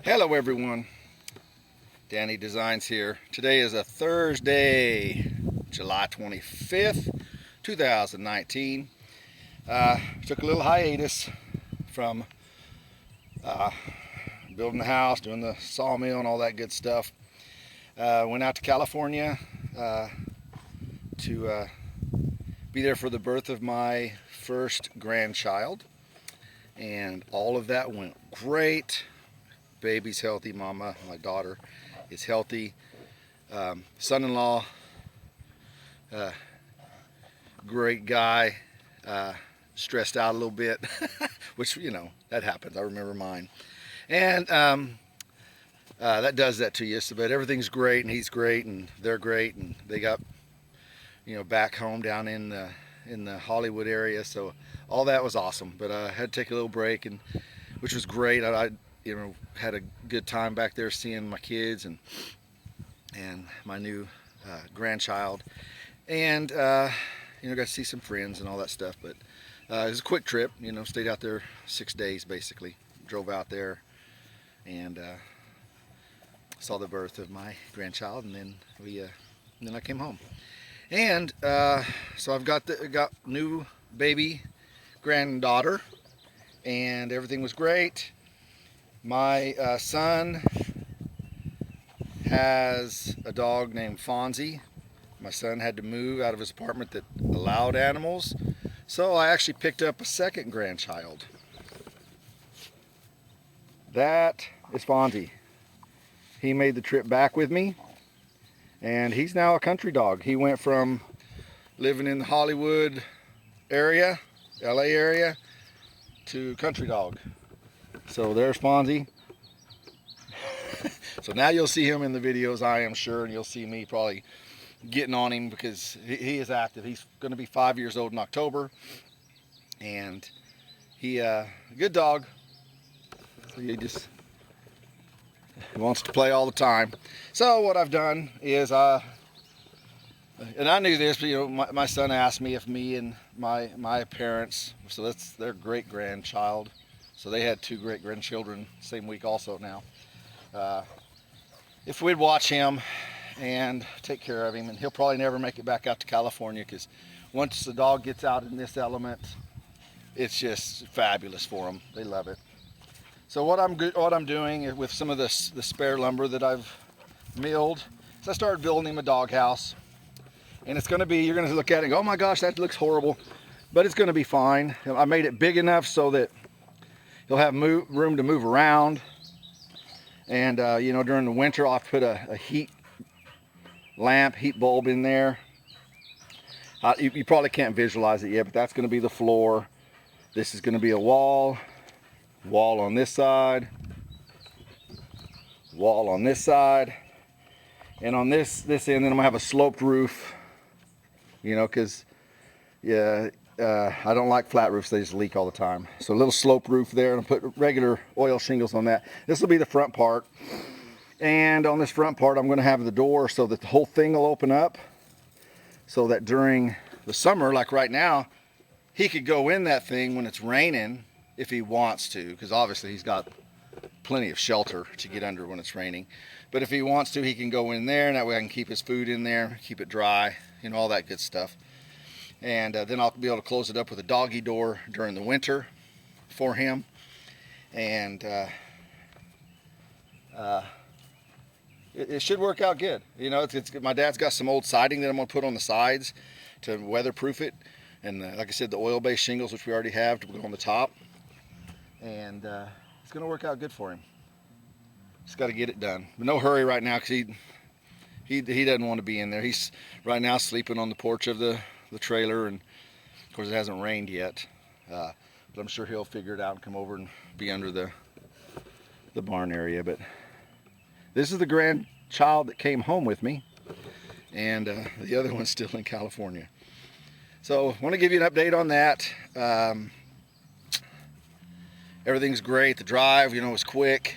Hello everyone, Danny Designs here. Today is a Thursday, July 25th, 2019. Took a little hiatus from building the house, doing the sawmill and all that good stuff. Went out to California to be there for the birth of my first grandchild, and all of that went great. Baby's healthy, mama, my daughter, is healthy. Son-in-law, great guy, stressed out a little bit, which, that happens. I remember mine. And that does that to you. So, but everything's great, and he's great, and they're great, and they got, back home down in the Hollywood area. So all that was awesome. But I had to take a little break, and which was great. I had a good time back there seeing my kids and my new grandchild, and got to see some friends and all that stuff. But it was a quick trip. Stayed out there 6 days basically. Drove out there and saw the birth of my grandchild, and then I came home. And so I've got new baby granddaughter, and everything was great. My son has a dog named Fonzie. My son had to move out of his apartment that allowed animals, so I actually picked up a second grandchild. That is Fonzie. He made the trip back with me, and he's now a country dog. He went from living in the Hollywood area, LA area, to country dog. So there's Fonzie. So now you'll see him in the videos, I am sure, and you'll see me probably getting on him because he is active. He's going to be 5 years old in October, and he a good dog. So he wants to play all the time. So what I've done is and I knew this, but my son asked me if me and my parents, so that's their great grandchild. So they had two great grandchildren same week also now. If we'd watch him and take care of him, and he'll probably never make it back out to California, because once the dog gets out in this element, it's just fabulous for them. They love it. So what I'm doing with some of the spare lumber that I've milled is I started building him a doghouse, and it's going to be, you're going to look at it and go, oh my gosh, that looks horrible, but it's going to be fine. I made it big enough so that he'll have room to move around, and during the winter I'll put a heat bulb in there. You probably can't visualize it yet, but that's going to be the floor. This is going to be a wall on this side, wall on this side, and on this end then I'm going to have a sloped roof, because I don't like flat roofs. They just leak all the time. So a little slope roof there, and I'll put regular oil shingles on that. This will be the front part. And on this front part, I'm going to have the door so that the whole thing will open up, so that during the summer, like right now, he could go in that thing when it's raining if he wants to, because obviously he's got plenty of shelter to get under when it's raining. But if he wants to, he can go in there, and that way I can keep his food in there, keep it dry, all that good stuff. And then I'll be able to close it up with a doggy door during the winter for him. And it should work out good. My dad's got some old siding that I'm going to put on the sides to weatherproof it. And like I said, the oil-based shingles, which we already have, to put on the top. And it's going to work out good for him. Just got to get it done. But no hurry right now, because he doesn't want to be in there. He's right now sleeping on the porch of the trailer, and of course it hasn't rained yet, but I'm sure he'll figure it out and come over and be under the barn area. But this is the grandchild that came home with me, and the other one's still in California. So I want to give you an update on that. Everything's great. The drive, was quick.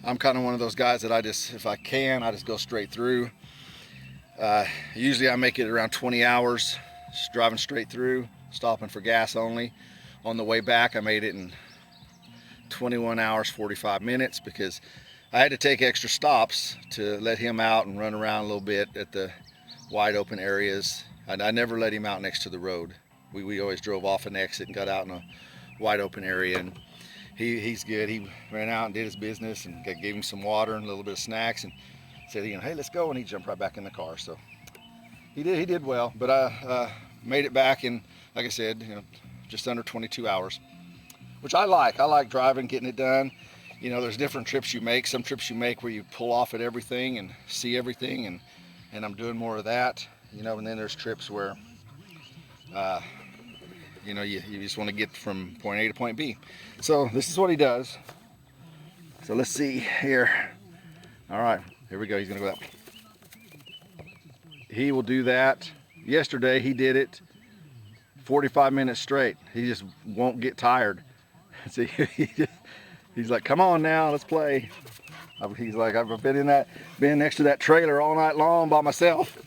I'm kind of one of those guys that if I can, I just go straight through. Usually I make it around 20 hours, just driving straight through, stopping for gas only. On the way back, I made it in 21 hours, 45 minutes because I had to take extra stops to let him out and run around a little bit at the wide open areas. I never let him out next to the road. We always drove off an exit and got out in a wide open area, and he's good. He ran out and did his business and gave him some water and a little bit of snacks and said, hey, let's go, and he jumped right back in the car. So he did well, but I made it back in, like I said, just under 22 hours, which I like. I like driving, getting it done. There's different trips you make. Some trips you make where you pull off at everything and see everything, and I'm doing more of that. And then there's trips where you just want to get from point A to point B. So this is what he does. So let's see here. All right, here we go. He's gonna go that way. He will do that. Yesterday he did it 45 minutes straight. He just won't get tired. See, he's like, come on now, let's play. He's like, I've been next to that trailer all night long by myself.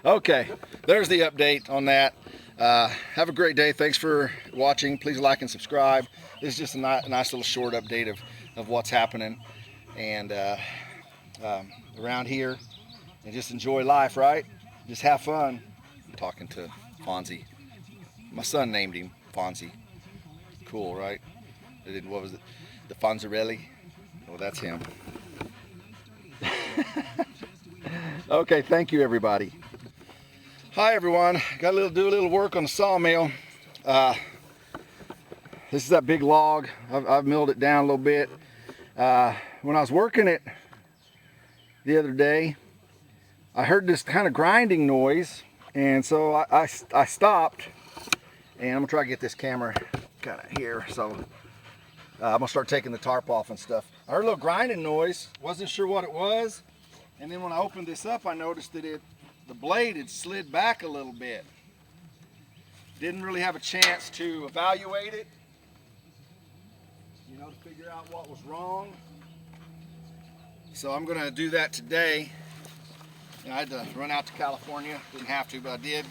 Okay, there's the update on that. Have a great day. Thanks for watching. Please like and subscribe. This is just a nice little short update of what's happening and around here, and just enjoy life, right? Just have fun. I'm talking to Fonzie. My son named him Fonzie. Cool, right? What was it? The Fonzarelli? Well, that's him. Okay, thank you, everybody. Hi, everyone. Got to do a little work on the sawmill. This is that big log. I've milled it down a little bit. When I was working it the other day, I heard this kind of grinding noise, and so I stopped, and I'm gonna try to get this camera kind of here. So I'm gonna start taking the tarp off and stuff. I heard a little grinding noise. Wasn't sure what it was, and then when I opened this up, I noticed that the blade had slid back a little bit. Didn't really have a chance to evaluate it, to figure out what was wrong. So I'm gonna do that today. I had to run out to California. Didn't have to, but I did.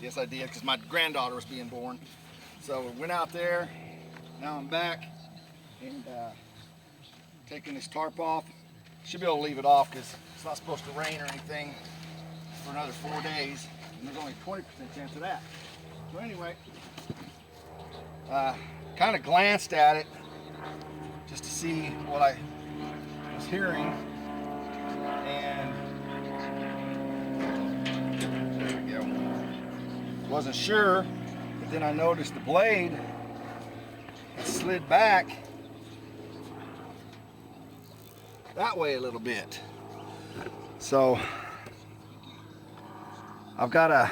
Yes, I did, because my granddaughter was being born. So we went out there. Now I'm back and taking this tarp off. Should be able to leave it off because it's not supposed to rain or anything for another 4 days, and there's only a 20% chance of that. So anyway, kind of glanced at it just to see what I was hearing, and there we go. Wasn't sure, but then I noticed the blade had slid back that way a little bit. So I've got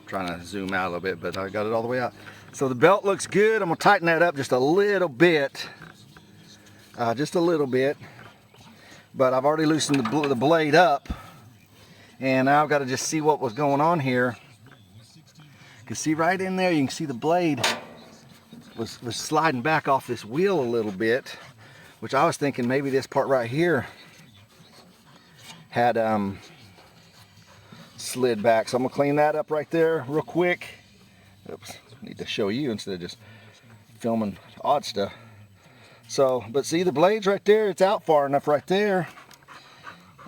trying to zoom out a little bit, but I got it all the way out. So the belt looks good. I'm gonna tighten that up just a little bit, but I've already loosened the blade up, and now I've got to just see what was going on here. You can see right in there, you can see the blade was sliding back off this wheel a little bit, which I was thinking maybe this part right here had slid back. So I'm gonna clean that up right there real quick. Oops, need to show you instead of just filming odd stuff. So, but see the blades right there, it's out far enough right there.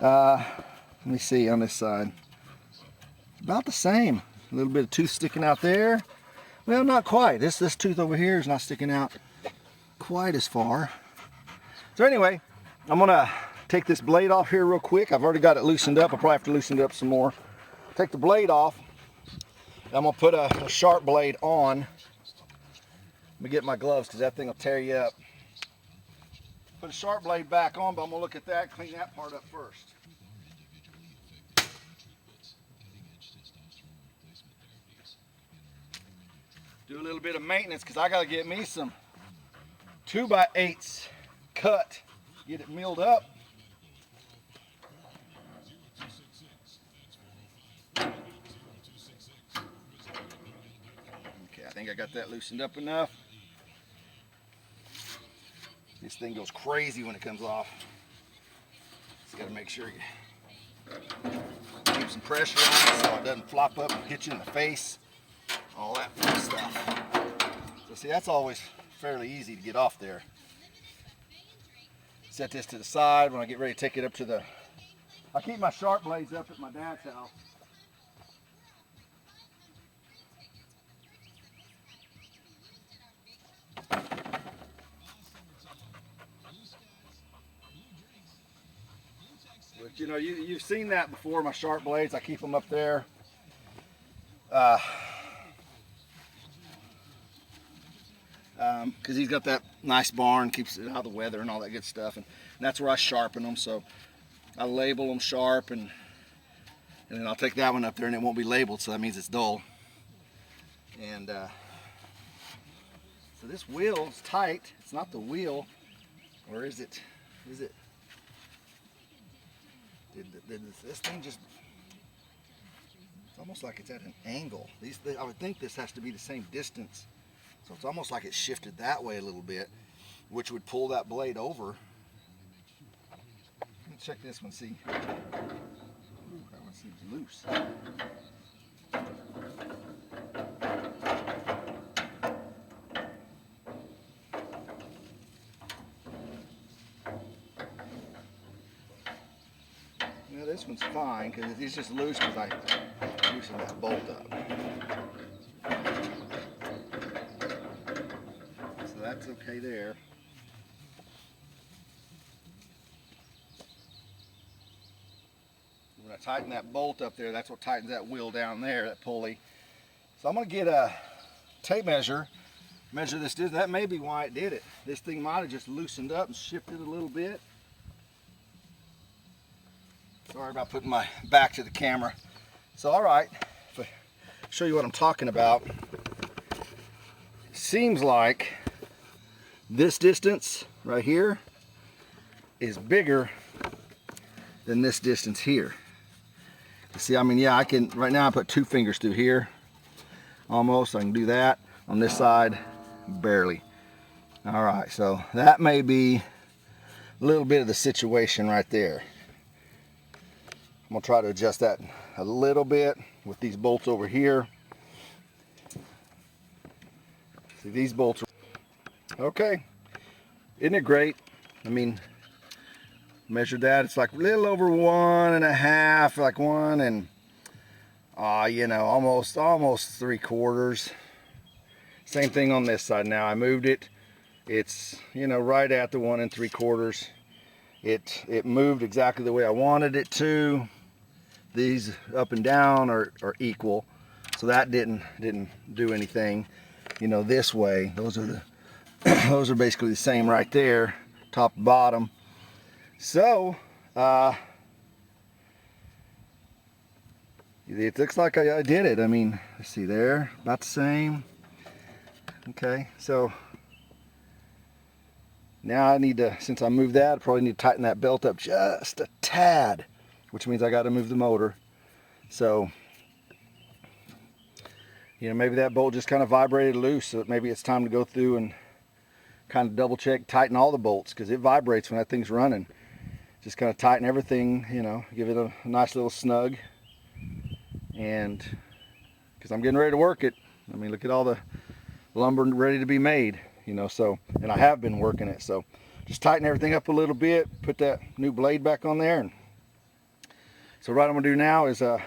Let me see on this side. About the same. A little bit of tooth sticking out there. Well, not quite. This tooth over here is not sticking out quite as far. So anyway, I'm gonna take this blade off here real quick. I've already got it loosened up. I'll probably have to loosen it up some more. Take the blade off. I'm gonna put a sharp blade on. Let me get my gloves because that thing will tear you up. Put a sharp blade back on, but I'm gonna look at that, clean that part up first. Do a little bit of maintenance because I gotta get me some 2x8s cut, get it milled up. Okay, I think I got that loosened up enough. This thing goes crazy when it comes off. Just gotta make sure you keep some pressure on it so it doesn't flop up and hit you in the face. All that fun stuff. So see, that's always fairly easy to get off there. Set this to the side when I get ready to take it up to the... I keep my sharp blades up at my dad's house. But you know, you've seen that before, my sharp blades. I keep them up there. Because he's got that nice barn, keeps it out of the weather and all that good stuff. And that's where I sharpen them. So I label them sharp, and then I'll take that one up there and it won't be labeled, so that means it's dull. And so this wheel is tight. It's not the wheel, or is it? Is it? Did this thing just? It's almost like it's at an angle. I would think this has to be the same distance. So it's almost like it's shifted that way a little bit, which would pull that blade over. Let me check this one, see. Ooh, that one seems loose. Now this one's fine because it's just loose because I loosened that bolt up. That's okay there. When I tighten that bolt up there, that's what tightens that wheel down there, that pulley. So I'm going to get a tape measure, measure this. That may be why it did it. This thing might have just loosened up and shifted a little bit. Sorry about putting my back to the camera. So all right, if I show you what I'm talking about, seems like this distance right here is bigger than this distance here. You see, I mean, yeah, I can, right now I put 2 fingers through here, almost. I can do that. On this side, barely. All right, so that may be a little bit of the situation right there. I'm gonna try to adjust that a little bit with these bolts over here. See, these bolts are okay, isn't it great? I mean, measured that, it's like a little over 1.5, like 1 and you know, almost 3/4. Same thing on this side. Now I moved it, it's, you know, right at the 1 3/4. It moved exactly the way I wanted it to. These up and down are equal, so that didn't do anything, you know, this way. Those are the those are basically the same right there, top to bottom. So it looks like I did it. I mean, let's see there, about the same. Okay, so now I need to, since I moved that, I probably need to tighten that belt up just a tad, which means I got to move the motor. So, you know, maybe that bolt just kind of vibrated loose, so maybe it's time to go through and kind of double check, tighten all the bolts, because it vibrates when that thing's running. Just kind of tighten everything, you know, give it a nice little snug. And because I'm getting ready to work it. I mean, look at all the lumber ready to be made, you know, so, and I have been working it. So just tighten everything up a little bit, put that new blade back on there. And so what I'm gonna do now is you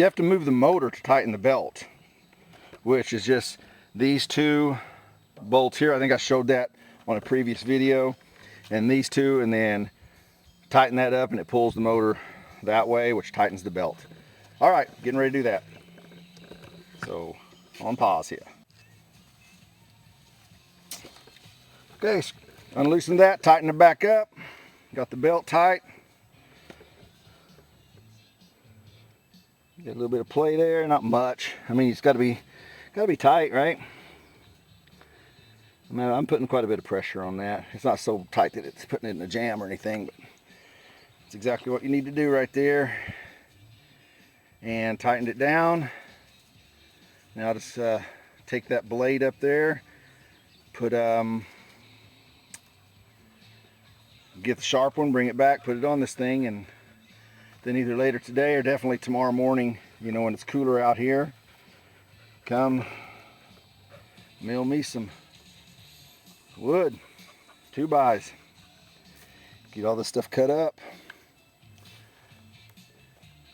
have to move the motor to tighten the belt, which is just these 2 bolts here. I think I showed that on a previous video, and these 2, and then tighten that up and it pulls the motor that way, which tightens the belt. All right, getting ready to do that. So on pause here. Okay, unloosen that, tighten it back up. Got the belt tight. Get a little bit of play there, not much. I mean, it's got to be tight, right? I mean, I'm putting quite a bit of pressure on that. It's not so tight that it's putting it in a jam or anything, but it's exactly what you need to do right there. And tightened it down. Now just take that blade up there, put get the sharp one, bring it back, put it on this thing, and then either later today or definitely tomorrow morning, you know, when it's cooler out here, come mill me some wood, 2x. Get all this stuff cut up.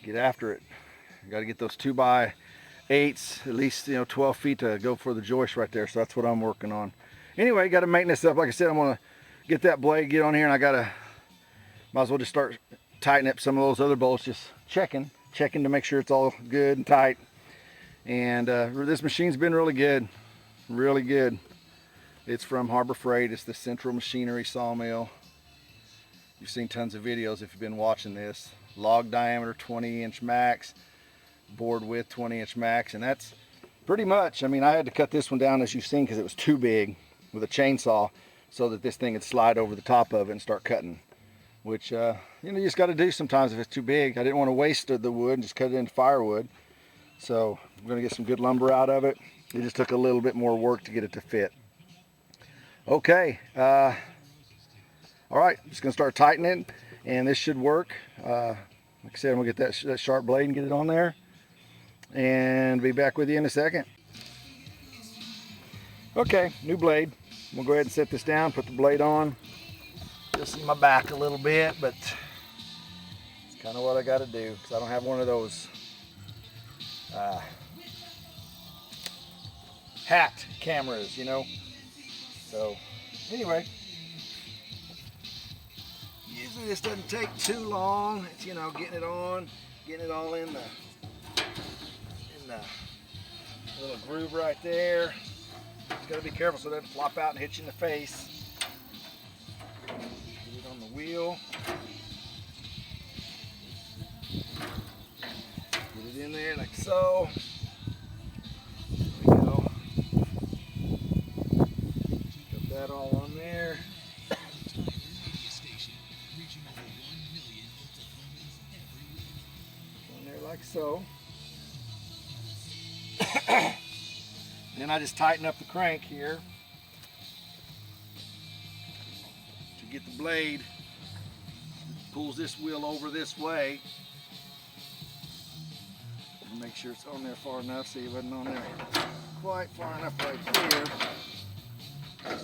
Get after it. You got to get those 2x8s, at least, you know, 12 feet to go for the joist right there. So that's what I'm working on. Anyway, got to maintain this up. Like I said, I'm gonna get that blade, get on here, and I gotta, might as well just start tightening up some of those other bolts. Just checking to make sure it's all good and tight. And this machine's been really good, really good. It's from Harbor Freight. It's the Central Machinery sawmill. You've seen tons of videos if you've been watching this. Log diameter 20-inch max, board width 20-inch max, and that's pretty much, I mean, I had to cut this one down as you've seen because it was too big with a chainsaw so that this thing would slide over the top of it and start cutting, which, you know, you just got to do sometimes if it's too big. I didn't want to waste the wood and just cut it into firewood. So I'm going to get some good lumber out of it. It just took a little bit more work to get it to fit. Okay. All right, just gonna start tightening, and this should work. Like I said, I'm gonna get that sharp blade and get it on there, and be back with you in a second. Okay, new blade. I'm gonna go ahead and set this down, put the blade on. You'll see my back a little bit, but it's kind of what I gotta do, because I don't have one of those hat cameras, you know. So, anyway. Usually this doesn't take too long. It's, you know, getting it on, getting it all in the little groove right there. Just gotta be careful so it doesn't flop out and hit you in the face. Get it on the wheel. Get it in there like so. There we go. Got that all on there. Like so. Then I just tighten up the crank here to get the blade. Pulls this wheel over this way. And make sure it's on there far enough. See, it wasn't on there quite far enough right there. There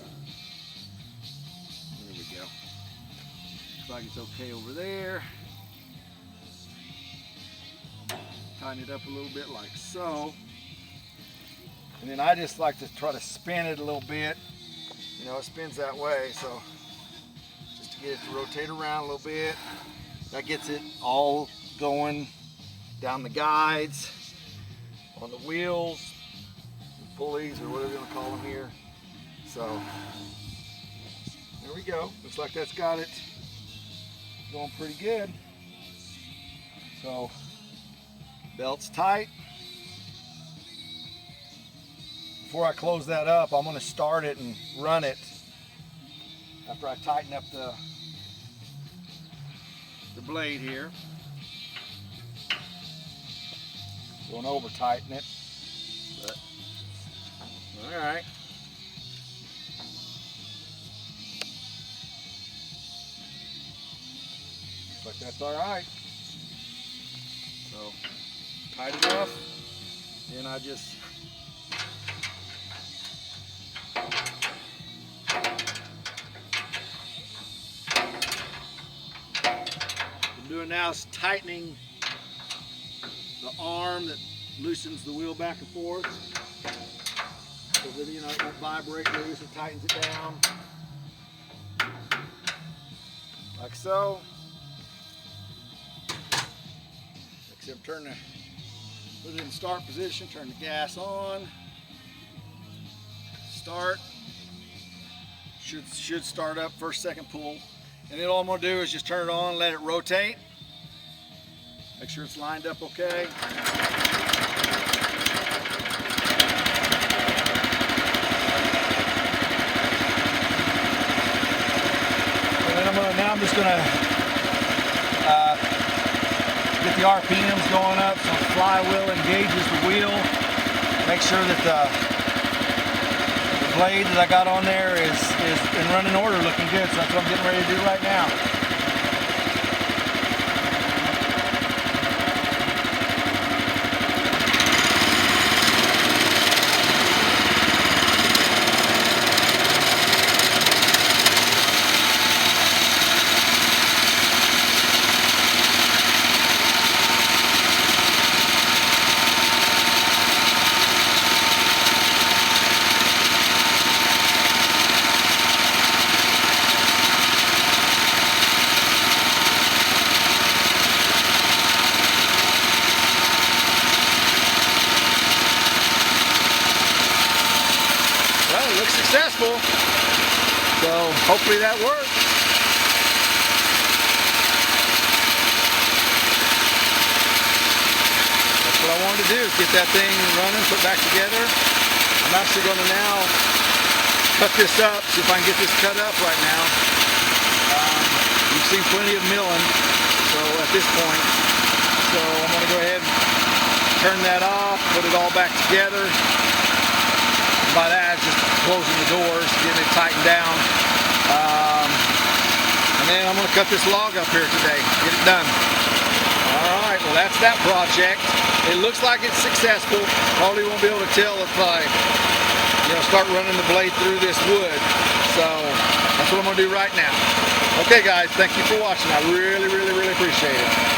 we go. Looks like it's okay over there. Tighten it up a little bit like so. And then I just like to try to spin it a little bit. You know, it spins that way, so just to get it to rotate around a little bit. That gets it all going down the guides, on the wheels, pulleys, or whatever you want to call them here. So there we go. Looks like that's got it going pretty good. So belt's tight. Before I close that up, I'm going to start it and run it after I tighten up the blade here. Don't over tighten it. But, all right. Looks like that's all right. So tight enough, then I just doing now is tightening the arm that loosens the wheel back and forth, so that, you know, it won't vibrate loose. It tightens it down like so. Except put it in start position, turn the gas on, start. Should start up first, second pull. And then all I'm going to do is just turn it on, let it rotate. Make sure it's lined up okay. And then I'm just going to get the RPMs going up so the flywheel engages the wheel. Make sure that the blade that I got on there is in running order, looking good. So that's what I'm getting ready to do right now. successful. So hopefully that works. That's what I wanted to do, is get that thing running, put back together. I'm actually going to now cut this up, see if I can get this cut up right now. You've seen plenty of milling, so at this point. So I'm going to go ahead and turn that off, put it all back together. And by that, just closing the doors, getting it tightened down. And then I'm going to cut this log up here today, get it done. All right, well that's that project. It looks like it's successful. Probably won't be able to tell if I start running the blade through this wood. So that's what I'm going to do right now. Okay guys, thank you for watching. I really, really, really appreciate it.